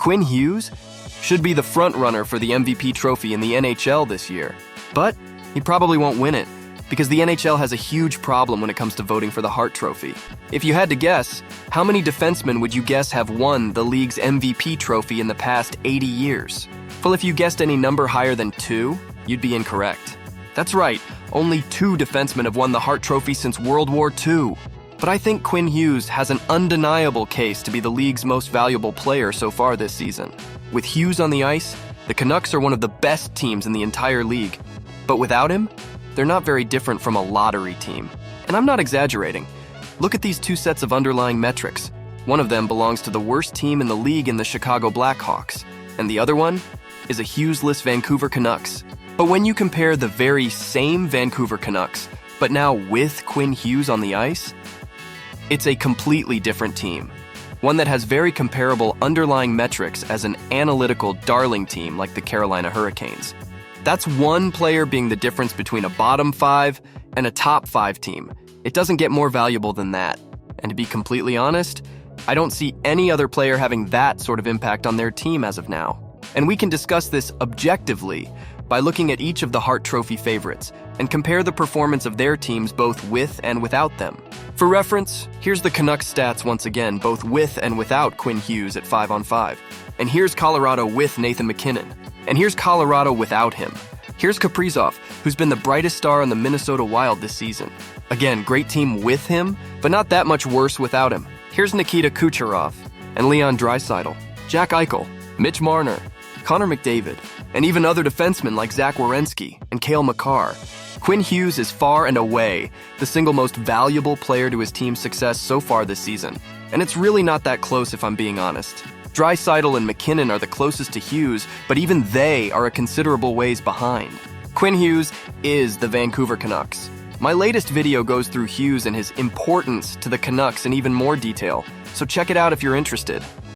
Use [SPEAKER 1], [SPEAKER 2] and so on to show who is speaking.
[SPEAKER 1] Quinn Hughes should be the front-runner for the MVP trophy in the NHL this year, but he probably won't win it because the NHL has a huge problem when it comes to voting for the Hart Trophy. If you had to guess, how many defensemen would you guess have won the league's MVP trophy in the past 80 years? Well, if you guessed any number higher than 2, you'd be incorrect. That's right, only 2 defensemen have won the Hart Trophy since World War II. But I think Quinn Hughes has an undeniable case to be the league's most valuable player so far this season. With Hughes on the ice, the Canucks are one of the best teams in the entire league. But without him, they're not very different from a lottery team. And I'm not exaggerating. Look at these 2 sets of underlying metrics. One of them belongs to the worst team in the league in the Chicago Blackhawks, and the other one is a Hughes-less Vancouver Canucks. But when you compare the very same Vancouver Canucks, but now with Quinn Hughes on the ice, it's a completely different team. One that has very comparable underlying metrics as an analytical darling team like the Carolina Hurricanes. That's one player being the difference between a bottom 5 and a top 5 team. It doesn't get more valuable than that. And to be completely honest, I don't see any other player having that sort of impact on their team as of now. And we can discuss this objectively by looking at each of the Hart Trophy favorites and compare the performance of their teams both with and without them. For reference, here's the Canucks stats once again, both with and without Quinn Hughes at 5-on-5. And here's Colorado with Nathan MacKinnon. And here's Colorado without him. Here's Kaprizov, who's been the brightest star on the Minnesota Wild this season. Again, great team with him, but not that much worse without him. Here's Nikita Kucherov and Leon Draisaitl, Jack Eichel, Mitch Marner, Connor McDavid, and even other defensemen like Zach Werenski and Cale Makar. Quinn Hughes is far and away the single most valuable player to his team's success so far this season. And it's really not that close if I'm being honest. Draisaitl and MacKinnon are the closest to Hughes, but even they are a considerable ways behind. Quinn Hughes is the Vancouver Canucks. My latest video goes through Hughes and his importance to the Canucks in even more detail, so check it out if you're interested.